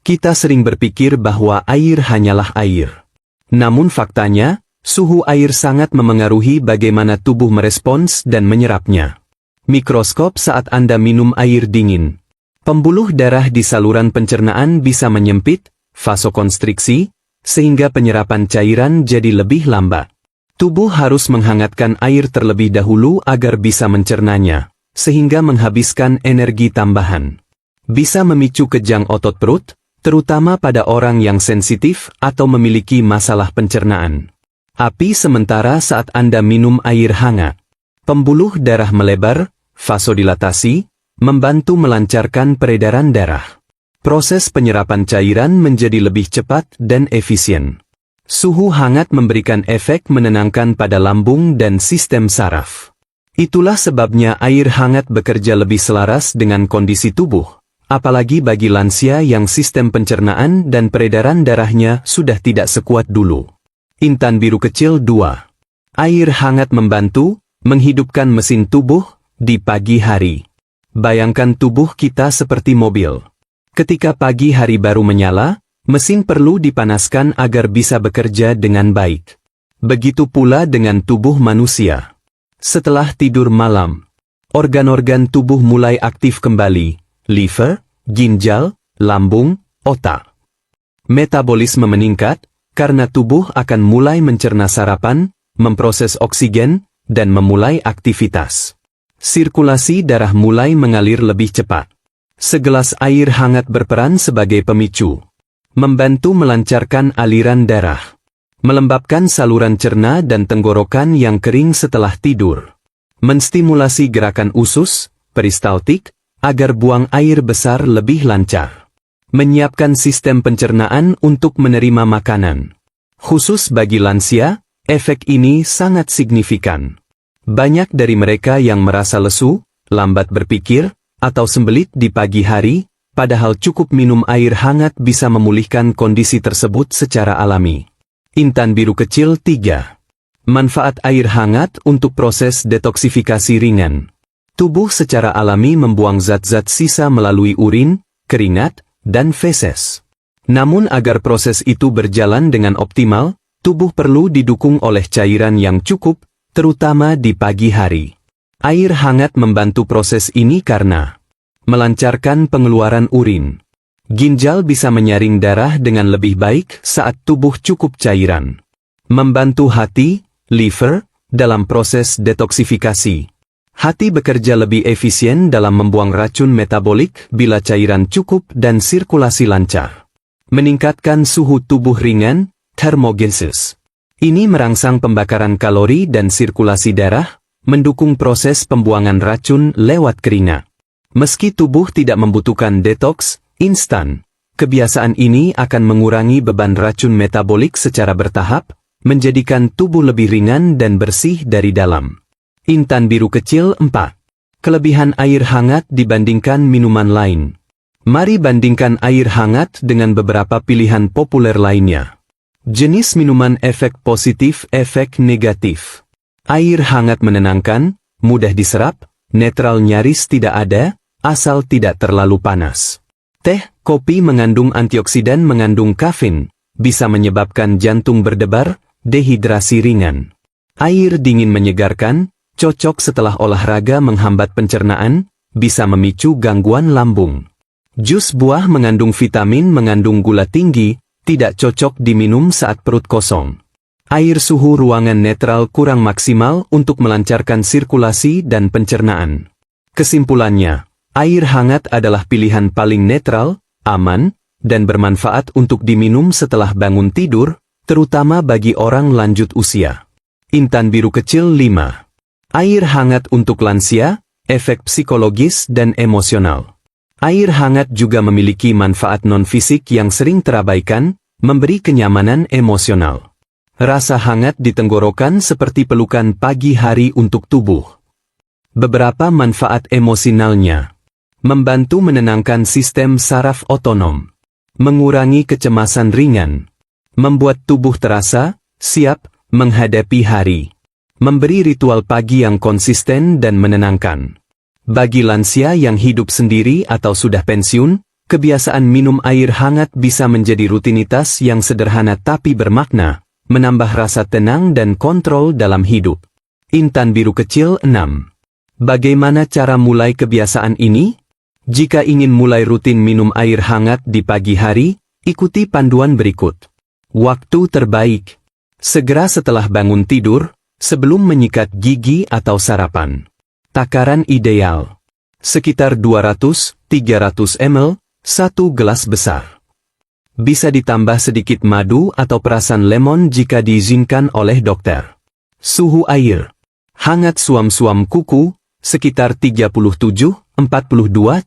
Kita sering berpikir bahwa air hanyalah air. Namun faktanya, suhu air sangat memengaruhi bagaimana tubuh merespons dan menyerapnya. Mikroskop saat Anda minum air dingin. Pembuluh darah di saluran pencernaan bisa menyempit, vasokonstriksi, sehingga penyerapan cairan jadi lebih lambat. Tubuh harus menghangatkan air terlebih dahulu agar bisa mencernanya, sehingga menghabiskan energi tambahan. Bisa memicu kejang otot perut, terutama pada orang yang sensitif atau memiliki masalah pencernaan. Api sementara saat Anda minum air hangat. Pembuluh darah melebar, vasodilatasi, membantu melancarkan peredaran darah. Proses penyerapan cairan menjadi lebih cepat dan efisien. Suhu hangat memberikan efek menenangkan pada lambung dan sistem saraf. Itulah sebabnya air hangat bekerja lebih selaras dengan kondisi tubuh. Apalagi bagi lansia yang sistem pencernaan dan peredaran darahnya sudah tidak sekuat dulu. Intan biru kecil 2. Air hangat membantu menghidupkan mesin tubuh di pagi hari. Bayangkan tubuh kita seperti mobil. Ketika pagi hari baru menyala, mesin perlu dipanaskan agar bisa bekerja dengan baik. Begitu pula dengan tubuh manusia. Setelah tidur malam, organ-organ tubuh mulai aktif kembali. Liver, ginjal, lambung, otak. Metabolisme meningkat, karena tubuh akan mulai mencerna sarapan, memproses oksigen, dan memulai aktivitas. Sirkulasi darah mulai mengalir lebih cepat. Segelas air hangat berperan sebagai pemicu. Membantu melancarkan aliran darah. Melembabkan saluran cerna dan tenggorokan yang kering setelah tidur. Menstimulasi gerakan usus, peristaltik, agar buang air besar lebih lancar. Menyiapkan sistem pencernaan untuk menerima makanan. Khusus bagi lansia, efek ini sangat signifikan. Banyak dari mereka yang merasa lesu, lambat berpikir, atau sembelit di pagi hari, padahal cukup minum air hangat bisa memulihkan kondisi tersebut secara alami. Intan biru kecil 3. Manfaat air hangat untuk proses detoksifikasi ringan. Tubuh secara alami membuang zat-zat sisa melalui urin, keringat, dan feses. Namun agar proses itu berjalan dengan optimal, tubuh perlu didukung oleh cairan yang cukup, terutama di pagi hari. Air hangat membantu proses ini karena melancarkan pengeluaran urin. Ginjal bisa menyaring darah dengan lebih baik saat tubuh cukup cairan. Membantu hati, liver, dalam proses detoksifikasi. Hati bekerja lebih efisien dalam membuang racun metabolik bila cairan cukup dan sirkulasi lancar. Meningkatkan suhu tubuh ringan, thermogenesis. Ini merangsang pembakaran kalori dan sirkulasi darah, mendukung proses pembuangan racun lewat keringat. Meski tubuh tidak membutuhkan detoks instan, kebiasaan ini akan mengurangi beban racun metabolik secara bertahap, menjadikan tubuh lebih ringan dan bersih dari dalam. Intan biru kecil 4. Kelebihan air hangat dibandingkan minuman lain. Mari bandingkan air hangat dengan beberapa pilihan populer lainnya. Jenis minuman efek positif, efek negatif. Air hangat menenangkan, mudah diserap, netral nyaris tidak ada, asal tidak terlalu panas. Teh, kopi mengandung antioksidan mengandung kafein, bisa menyebabkan jantung berdebar, dehidrasi ringan. Air dingin menyegarkan, cocok setelah olahraga menghambat pencernaan, bisa memicu gangguan lambung. Jus buah mengandung vitamin mengandung gula tinggi, tidak cocok diminum saat perut kosong. Air suhu ruangan netral kurang maksimal untuk melancarkan sirkulasi dan pencernaan. Kesimpulannya, air hangat adalah pilihan paling netral, aman, dan bermanfaat untuk diminum setelah bangun tidur, terutama bagi orang lanjut usia. Intan biru kecil 5. Air hangat untuk lansia, efek psikologis dan emosional. Air hangat juga memiliki manfaat non-fisik yang sering terabaikan, memberi kenyamanan emosional. Rasa hangat di tenggorokan seperti pelukan pagi hari untuk tubuh. Beberapa manfaat emosionalnya. Membantu menenangkan sistem saraf otonom. Mengurangi kecemasan ringan. Membuat tubuh terasa siap menghadapi hari. Memberi ritual pagi yang konsisten dan menenangkan. Bagi lansia yang hidup sendiri atau sudah pensiun, Kebiasaan minum air hangat bisa menjadi rutinitas yang sederhana tapi bermakna, menambah rasa tenang dan kontrol dalam hidup. Intan biru kecil 6. Bagaimana cara mulai kebiasaan ini? Jika ingin mulai rutin minum air hangat di pagi hari, ikuti panduan berikut. Waktu terbaik. Segera setelah bangun tidur, sebelum menyikat gigi atau sarapan. Takaran ideal. Sekitar 200-300 ml, 1 gelas besar. Bisa ditambah sedikit madu atau perasan lemon jika diizinkan oleh dokter. Suhu air. Hangat suam-suam kuku, sekitar 37-42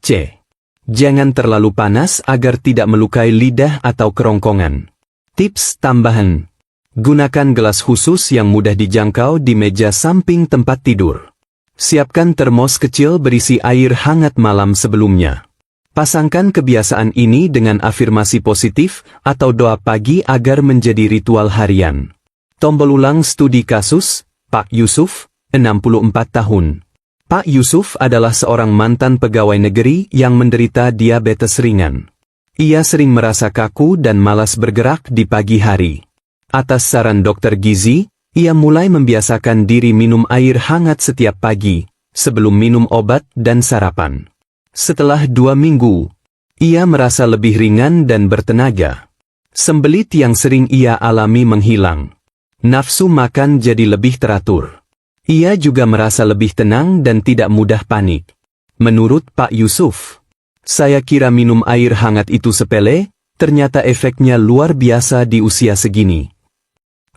C. Jangan terlalu panas agar tidak melukai lidah atau kerongkongan. Tips tambahan. Gunakan gelas khusus yang mudah dijangkau di meja samping tempat tidur. Siapkan termos kecil berisi air hangat malam sebelumnya. Pasangkan kebiasaan ini dengan afirmasi positif atau doa pagi agar menjadi ritual harian. Tombol ulang studi kasus, Pak Yusuf, 64 tahun. Pak Yusuf adalah seorang mantan pegawai negeri yang menderita diabetes ringan. Ia sering merasa kaku dan malas bergerak di pagi hari. Atas saran dokter gizi, ia mulai membiasakan diri minum air hangat setiap pagi, sebelum minum obat dan sarapan. Setelah 2 minggu, ia merasa lebih ringan dan bertenaga. Sembelit yang sering ia alami menghilang. Nafsu makan jadi lebih teratur. Ia juga merasa lebih tenang dan tidak mudah panik. Menurut Pak Yusuf, saya kira minum air hangat itu sepele, ternyata efeknya luar biasa di usia segini.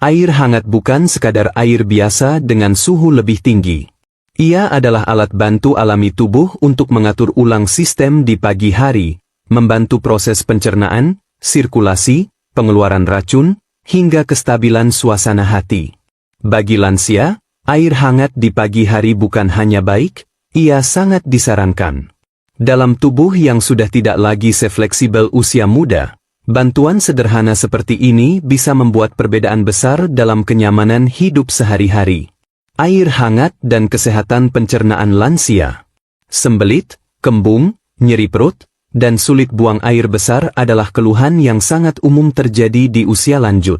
Air hangat bukan sekadar air biasa dengan suhu lebih tinggi. Ia adalah alat bantu alami tubuh untuk mengatur ulang sistem di pagi hari, membantu proses pencernaan, sirkulasi, pengeluaran racun, hingga kestabilan suasana hati. Bagi lansia, air hangat di pagi hari bukan hanya baik, ia sangat disarankan. Dalam tubuh yang sudah tidak lagi sefleksibel usia muda, bantuan sederhana seperti ini bisa membuat perbedaan besar dalam kenyamanan hidup sehari-hari. Air hangat dan kesehatan pencernaan lansia. Sembelit, kembung, nyeri perut, dan sulit buang air besar adalah keluhan yang sangat umum terjadi di usia lanjut.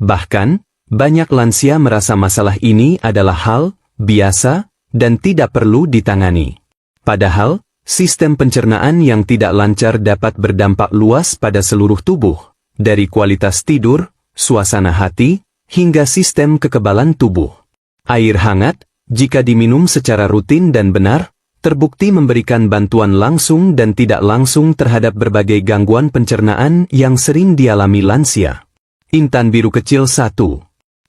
Bahkan, banyak lansia merasa masalah ini adalah hal biasa dan tidak perlu ditangani. Padahal, sistem pencernaan yang tidak lancar dapat berdampak luas pada seluruh tubuh, dari kualitas tidur, suasana hati, hingga sistem kekebalan tubuh. Air hangat, jika diminum secara rutin dan benar, terbukti memberikan bantuan langsung dan tidak langsung terhadap berbagai gangguan pencernaan yang sering dialami lansia. Intan biru kecil 1.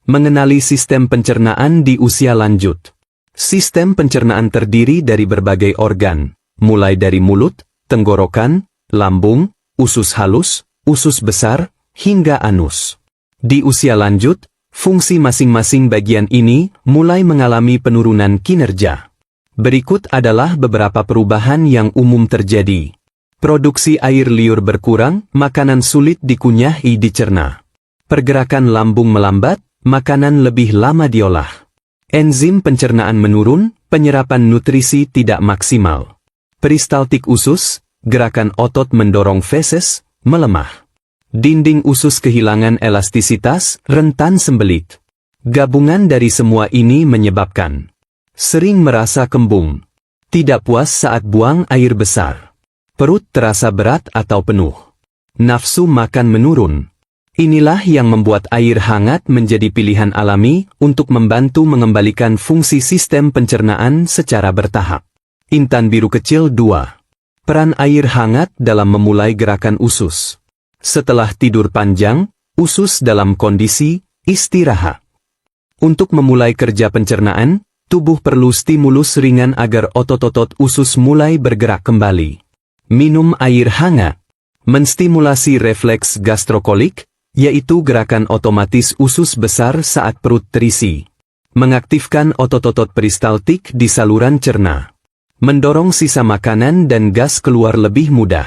Mengenali sistem pencernaan di usia lanjut. Sistem pencernaan terdiri dari berbagai organ, mulai dari mulut, tenggorokan, lambung, usus halus, usus besar, hingga anus. Di usia lanjut, fungsi masing-masing bagian ini mulai mengalami penurunan kinerja. Berikut adalah beberapa perubahan yang umum terjadi. Produksi air liur berkurang, makanan sulit dikunyah dicerna. Pergerakan lambung melambat, makanan lebih lama diolah. Enzim pencernaan menurun, penyerapan nutrisi tidak maksimal. Peristaltik usus, gerakan otot mendorong feses, melemah. Dinding usus kehilangan elastisitas, rentan sembelit. Gabungan dari semua ini menyebabkan sering merasa kembung, tidak puas saat buang air besar, perut terasa berat atau penuh, nafsu makan menurun. Inilah yang membuat air hangat menjadi pilihan alami untuk membantu mengembalikan fungsi sistem pencernaan secara bertahap. Intan biru kecil 2. Peran air hangat dalam memulai gerakan usus. Setelah tidur panjang, usus dalam kondisi istirahat. Untuk memulai kerja pencernaan, tubuh perlu stimulus ringan agar otot-otot usus mulai bergerak kembali. Minum air hangat menstimulasi refleks gastrokolik, yaitu gerakan otomatis usus besar saat perut terisi. Mengaktifkan otot-otot peristaltik di saluran cerna. Mendorong sisa makanan dan gas keluar lebih mudah.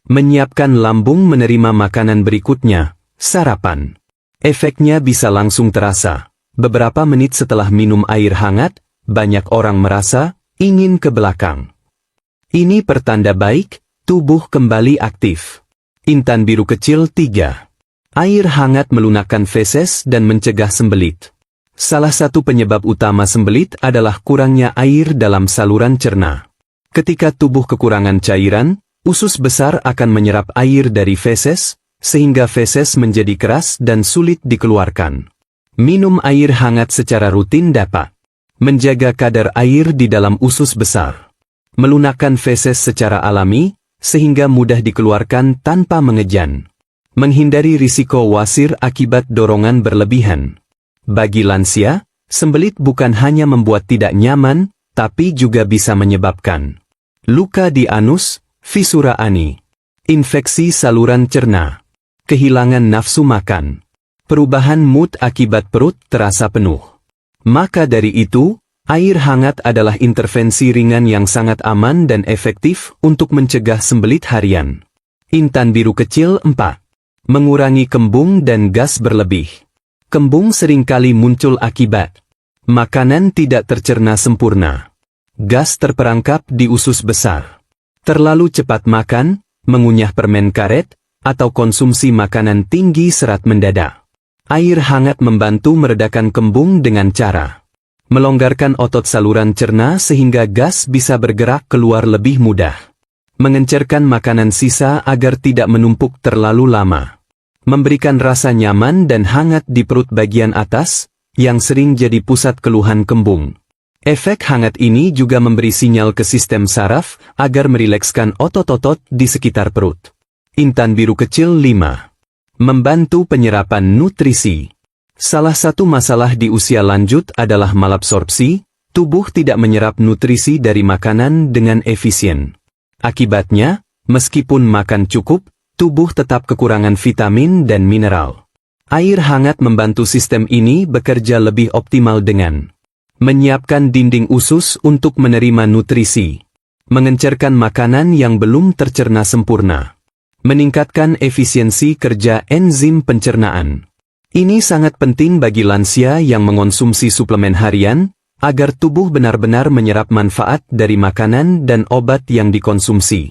Menyiapkan lambung menerima makanan berikutnya, sarapan. Efeknya bisa langsung terasa. Beberapa menit setelah minum air hangat, banyak orang merasa ingin ke belakang. Ini pertanda baik, Tubuh kembali aktif. Intan biru kecil 3. Air hangat melunakkan feses dan mencegah sembelit. Salah satu penyebab utama sembelit adalah kurangnya air dalam saluran cerna. Ketika tubuh kekurangan cairan, usus besar akan menyerap air dari feses, sehingga feses menjadi keras dan sulit dikeluarkan. Minum air hangat secara rutin dapat menjaga kadar air di dalam usus besar, melunakkan feses secara alami, sehingga mudah dikeluarkan tanpa mengejan. Menghindari risiko wasir akibat dorongan berlebihan. Bagi lansia, sembelit bukan hanya membuat tidak nyaman, tapi juga bisa menyebabkan luka di anus, fisura ani, infeksi saluran cerna, kehilangan nafsu makan, perubahan mood akibat perut terasa penuh. Maka dari itu, air hangat adalah intervensi ringan yang sangat aman dan efektif untuk mencegah sembelit harian. Intan biru kecil 4. Mengurangi kembung dan gas berlebih. Kembung seringkali muncul akibat makanan tidak tercerna sempurna. Gas terperangkap di usus besar. Terlalu cepat makan, mengunyah permen karet, atau konsumsi makanan tinggi serat mendadak. Air hangat membantu meredakan kembung dengan cara melonggarkan otot saluran cerna sehingga gas bisa bergerak keluar lebih mudah. Mengencerkan makanan sisa agar tidak menumpuk terlalu lama. Memberikan rasa nyaman dan hangat di perut bagian atas, yang sering jadi pusat keluhan kembung. Efek hangat ini juga memberi sinyal ke sistem saraf agar merilekskan otot-otot di sekitar perut. Intan biru kecil 5. Membantu penyerapan nutrisi. Salah satu masalah di usia lanjut adalah malabsorpsi, tubuh tidak menyerap nutrisi dari makanan dengan efisien. Akibatnya, meskipun makan cukup, tubuh tetap kekurangan vitamin dan mineral. Air hangat membantu sistem ini bekerja lebih optimal dengan menyiapkan dinding usus untuk menerima nutrisi, mengencerkan makanan yang belum tercerna sempurna, meningkatkan efisiensi kerja enzim pencernaan. Ini sangat penting bagi lansia yang mengonsumsi suplemen harian, agar tubuh benar-benar menyerap manfaat dari makanan dan obat yang dikonsumsi.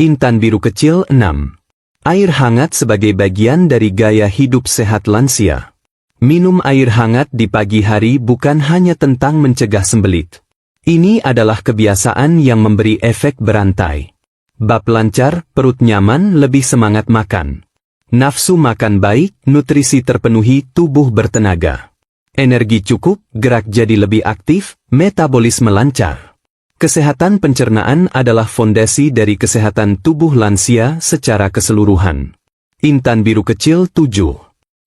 Intan biru kecil 6. Air hangat sebagai bagian dari gaya hidup sehat lansia. Minum air hangat di pagi hari bukan hanya tentang mencegah sembelit. Ini adalah kebiasaan yang memberi efek berantai. Bab lancar, perut nyaman, lebih semangat makan. Nafsu makan baik, nutrisi terpenuhi, tubuh bertenaga. Energi cukup, gerak jadi lebih aktif, metabolisme lancar. Kesehatan pencernaan adalah fondasi dari kesehatan tubuh lansia secara keseluruhan. Intan biru kecil 7.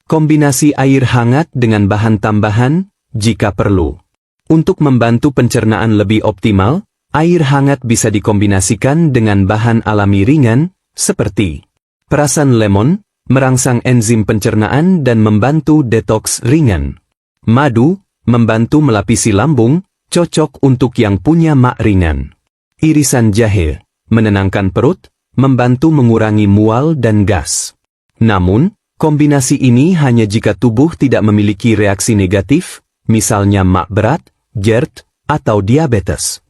Kombinasi air hangat dengan bahan tambahan, jika perlu. Untuk membantu pencernaan lebih optimal, air hangat bisa dikombinasikan dengan bahan alami ringan, seperti perasan lemon, merangsang enzim pencernaan dan membantu detoks ringan. Madu, membantu melapisi lambung, cocok untuk yang punya mak ringan. Irisan jahe, menenangkan perut, membantu mengurangi mual dan gas. Namun, kombinasi ini hanya jika tubuh tidak memiliki reaksi negatif, misalnya mak berat, GERD, atau diabetes.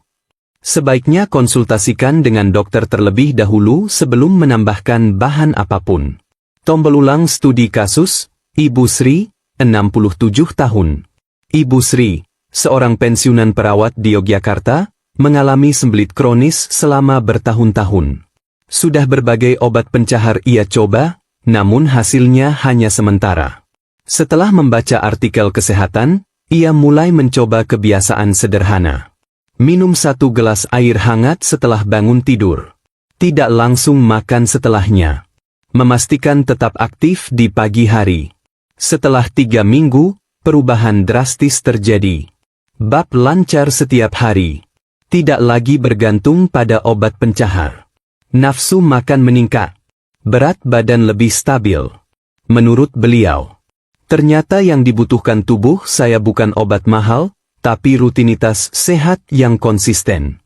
Sebaiknya konsultasikan dengan dokter terlebih dahulu sebelum menambahkan bahan apapun. Tombol ulang studi kasus, Ibu Sri, 67 tahun. Ibu Sri, seorang pensiunan perawat di Yogyakarta, mengalami sembelit kronis selama bertahun-tahun. Sudah berbagai obat pencahar ia coba, namun hasilnya hanya sementara. Setelah membaca artikel kesehatan, ia mulai mencoba kebiasaan sederhana. Minum 1 gelas air hangat setelah bangun tidur. Tidak langsung makan setelahnya. Memastikan tetap aktif di pagi hari. Setelah 3 minggu, perubahan drastis terjadi. Bab lancar setiap hari. Tidak lagi bergantung pada obat pencahar. Nafsu makan meningkat. Berat badan lebih stabil. Menurut beliau, ternyata yang dibutuhkan tubuh saya bukan obat mahal, tapi rutinitas sehat yang konsisten.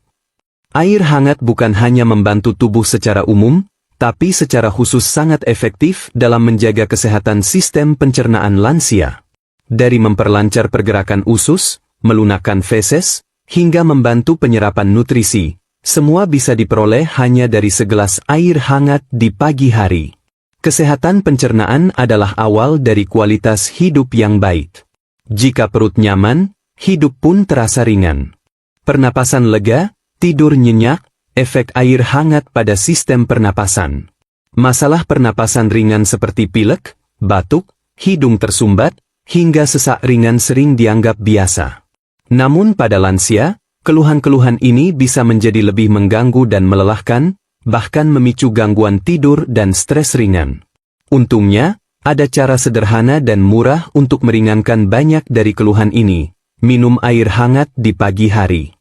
Air hangat bukan hanya membantu tubuh secara umum, tapi secara khusus sangat efektif dalam menjaga kesehatan sistem pencernaan lansia. Dari memperlancar pergerakan usus, melunakkan feses, hingga membantu penyerapan nutrisi, Semua bisa diperoleh hanya dari segelas air hangat di pagi hari. Kesehatan pencernaan adalah awal dari kualitas hidup yang baik. Jika perut nyaman, hidup pun terasa ringan. Pernapasan lega, tidur nyenyak, efek air hangat pada sistem pernapasan. Masalah pernapasan ringan seperti pilek, batuk, hidung tersumbat, hingga sesak ringan sering dianggap biasa. Namun pada lansia, keluhan-keluhan ini bisa menjadi lebih mengganggu dan melelahkan, bahkan memicu gangguan tidur dan stres ringan. Untungnya, ada cara sederhana dan murah untuk meringankan banyak dari keluhan ini. Minum air hangat di pagi hari.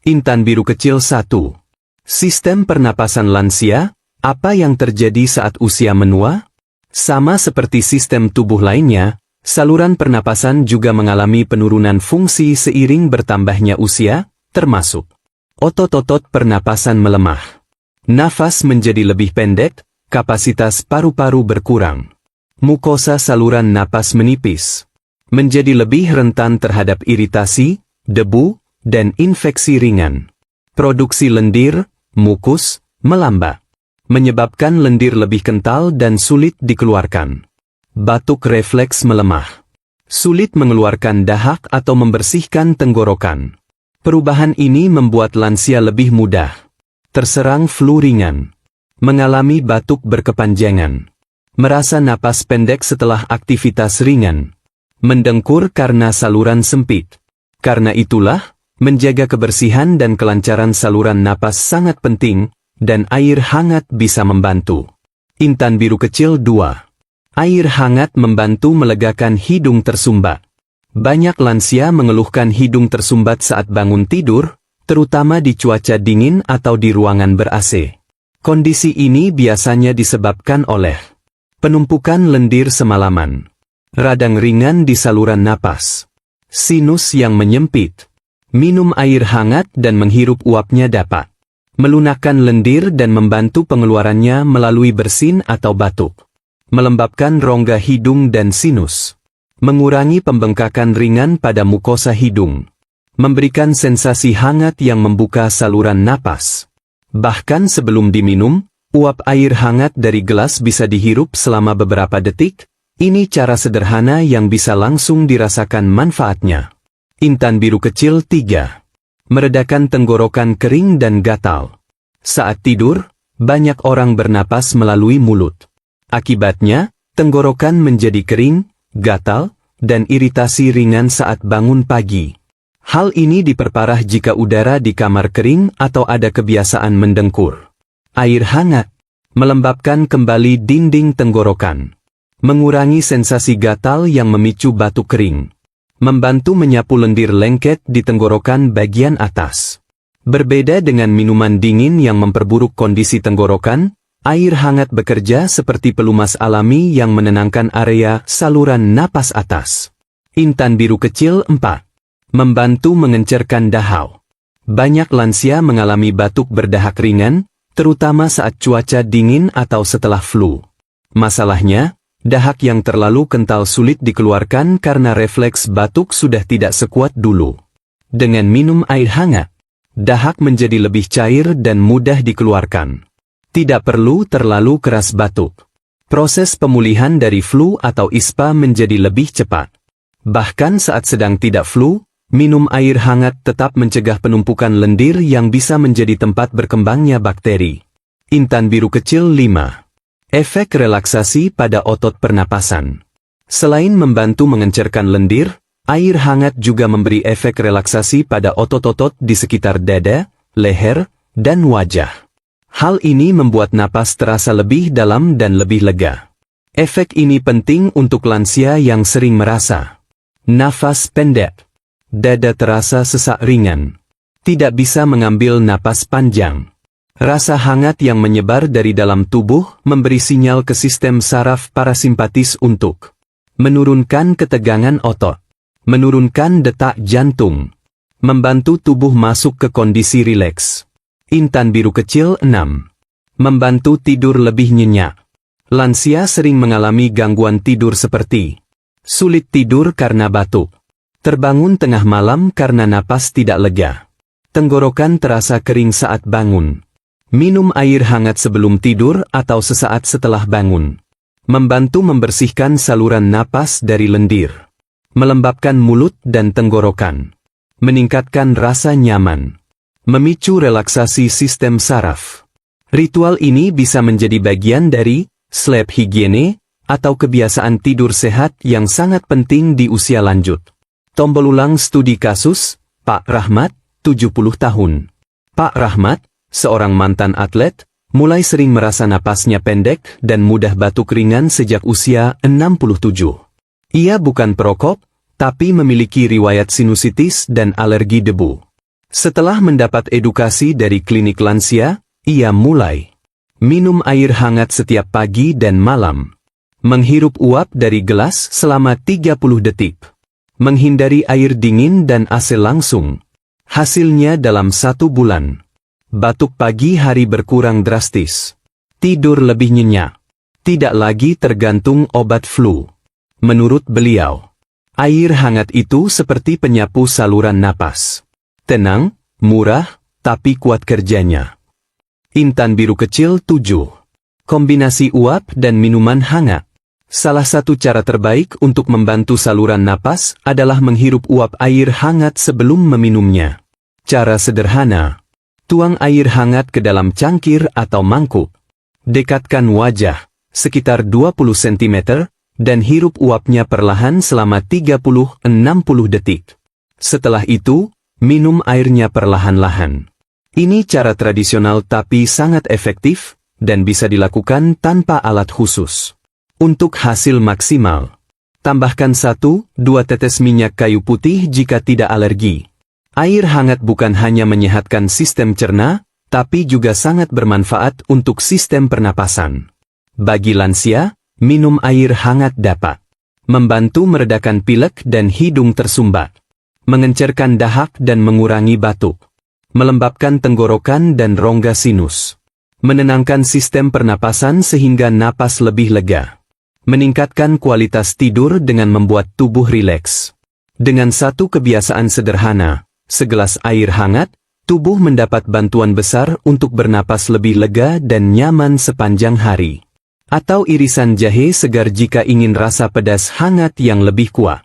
Intan biru kecil 1. Sistem pernapasan lansia, apa yang terjadi saat usia menua? Sama seperti sistem tubuh lainnya, saluran pernapasan juga mengalami penurunan fungsi seiring bertambahnya usia, termasuk otot-otot pernapasan melemah. Nafas menjadi lebih pendek, kapasitas paru-paru berkurang. Mukosa saluran napas menipis. Menjadi lebih rentan terhadap iritasi, debu, dan infeksi ringan. Produksi lendir, mukus, melambat. Menyebabkan lendir lebih kental dan sulit dikeluarkan. Batuk refleks melemah. Sulit mengeluarkan dahak atau membersihkan tenggorokan. Perubahan ini membuat lansia lebih mudah terserang flu ringan, mengalami batuk berkepanjangan, merasa napas pendek setelah aktivitas ringan, mendengkur karena saluran sempit. Karena itulah, menjaga kebersihan dan kelancaran saluran napas sangat penting, dan air hangat bisa membantu. Intan biru kecil 2. Air hangat membantu melegakan hidung tersumbat. Banyak lansia mengeluhkan hidung tersumbat saat bangun tidur, terutama di cuaca dingin atau di ruangan ber-AC. Kondisi ini biasanya disebabkan oleh penumpukan lendir semalaman, radang ringan di saluran napas, sinus yang menyempit. Minum air hangat dan menghirup uapnya dapat melunakkan lendir dan membantu pengeluarannya melalui bersin atau batuk, melembabkan rongga hidung dan sinus, mengurangi pembengkakan ringan pada mukosa hidung, memberikan sensasi hangat yang membuka saluran napas. Bahkan sebelum diminum, uap air hangat dari gelas bisa dihirup selama beberapa detik. Ini cara sederhana yang bisa langsung dirasakan manfaatnya. Intan biru kecil 3. Meredakan tenggorokan kering dan gatal. Saat tidur, banyak orang bernapas melalui mulut. Akibatnya, tenggorokan menjadi kering, gatal, dan iritasi ringan saat bangun pagi. Hal ini diperparah jika udara di kamar kering atau ada kebiasaan mendengkur. Air hangat melembabkan kembali dinding tenggorokan, mengurangi sensasi gatal yang memicu batuk kering, membantu menyapu lendir lengket di tenggorokan bagian atas. Berbeda dengan minuman dingin yang memperburuk kondisi tenggorokan, air hangat bekerja seperti pelumas alami yang menenangkan area saluran napas atas. Intan biru kecil 4. Membantu mengencerkan dahak. Banyak lansia mengalami batuk berdahak ringan, terutama saat cuaca dingin atau setelah flu. Masalahnya, dahak yang terlalu kental sulit dikeluarkan karena refleks batuk sudah tidak sekuat dulu. Dengan minum air hangat, dahak menjadi lebih cair dan mudah dikeluarkan. Tidak perlu terlalu keras batuk. Proses pemulihan dari flu atau ispa menjadi lebih cepat. Bahkan saat sedang tidak flu, minum air hangat tetap mencegah penumpukan lendir yang bisa menjadi tempat berkembangnya bakteri. Intan biru kecil 5. Efek relaksasi pada otot pernapasan. Selain membantu mengencerkan lendir, air hangat juga memberi efek relaksasi pada otot-otot di sekitar dada, leher, dan wajah. Hal ini membuat napas terasa lebih dalam dan lebih lega. Efek ini penting untuk lansia yang sering merasa nafas pendek. Dada terasa sesak ringan. Tidak bisa mengambil napas panjang. Rasa hangat yang menyebar dari dalam tubuh memberi sinyal ke sistem saraf parasimpatis untuk menurunkan ketegangan otot, menurunkan detak jantung, membantu tubuh masuk ke kondisi rileks. Intan biru kecil 6. Membantu tidur lebih nyenyak. Lansia sering mengalami gangguan tidur seperti sulit tidur karena batuk, terbangun tengah malam karena napas tidak lega, Tenggorokan terasa kering saat bangun. Minum air hangat sebelum tidur atau sesaat setelah bangun. Membantu membersihkan saluran napas dari lendir. Melembabkan mulut dan tenggorokan. Meningkatkan rasa nyaman. Memicu relaksasi sistem saraf. Ritual ini bisa menjadi bagian dari sleep hygiene atau kebiasaan tidur sehat yang sangat penting di usia lanjut. Tombol ulang studi kasus, Pak Rahmat, 70 tahun. Pak Rahmat, seorang mantan atlet, mulai sering merasa napasnya pendek dan mudah batuk ringan sejak usia 67. Ia bukan perokok, tapi memiliki riwayat sinusitis dan alergi debu. Setelah mendapat edukasi dari klinik lansia, ia mulai minum air hangat setiap pagi dan malam. Menghirup uap dari gelas selama 30 detik. Menghindari air dingin dan AC langsung. Hasilnya dalam 1 bulan. Batuk pagi hari berkurang drastis. Tidur lebih nyenyak. Tidak lagi tergantung obat flu. Menurut beliau, air hangat itu seperti penyapu saluran napas. Tenang, murah, tapi kuat kerjanya. Intan biru kecil 7. Kombinasi uap dan minuman hangat. Salah satu cara terbaik untuk membantu saluran napas adalah menghirup uap air hangat sebelum meminumnya. Cara sederhana. Tuang air hangat ke dalam cangkir atau mangkuk. Dekatkan wajah, sekitar 20 cm, dan hirup uapnya perlahan selama 30-60 detik. Setelah itu, minum airnya perlahan-lahan. Ini cara tradisional tapi sangat efektif, dan bisa dilakukan tanpa alat khusus. Untuk hasil maksimal, tambahkan 1-2 tetes minyak kayu putih jika tidak alergi. Air hangat bukan hanya menyehatkan sistem cerna, tapi juga sangat bermanfaat untuk sistem pernapasan. Bagi lansia, minum air hangat dapat membantu meredakan pilek dan hidung tersumbat, mengencerkan dahak dan mengurangi batuk, melembabkan tenggorokan dan rongga sinus, menenangkan sistem pernapasan sehingga napas lebih lega, meningkatkan kualitas tidur dengan membuat tubuh rileks. Dengan satu kebiasaan sederhana, segelas air hangat, tubuh mendapat bantuan besar untuk bernapas lebih lega dan nyaman sepanjang hari. Atau irisan jahe segar jika ingin rasa pedas hangat yang lebih kuat.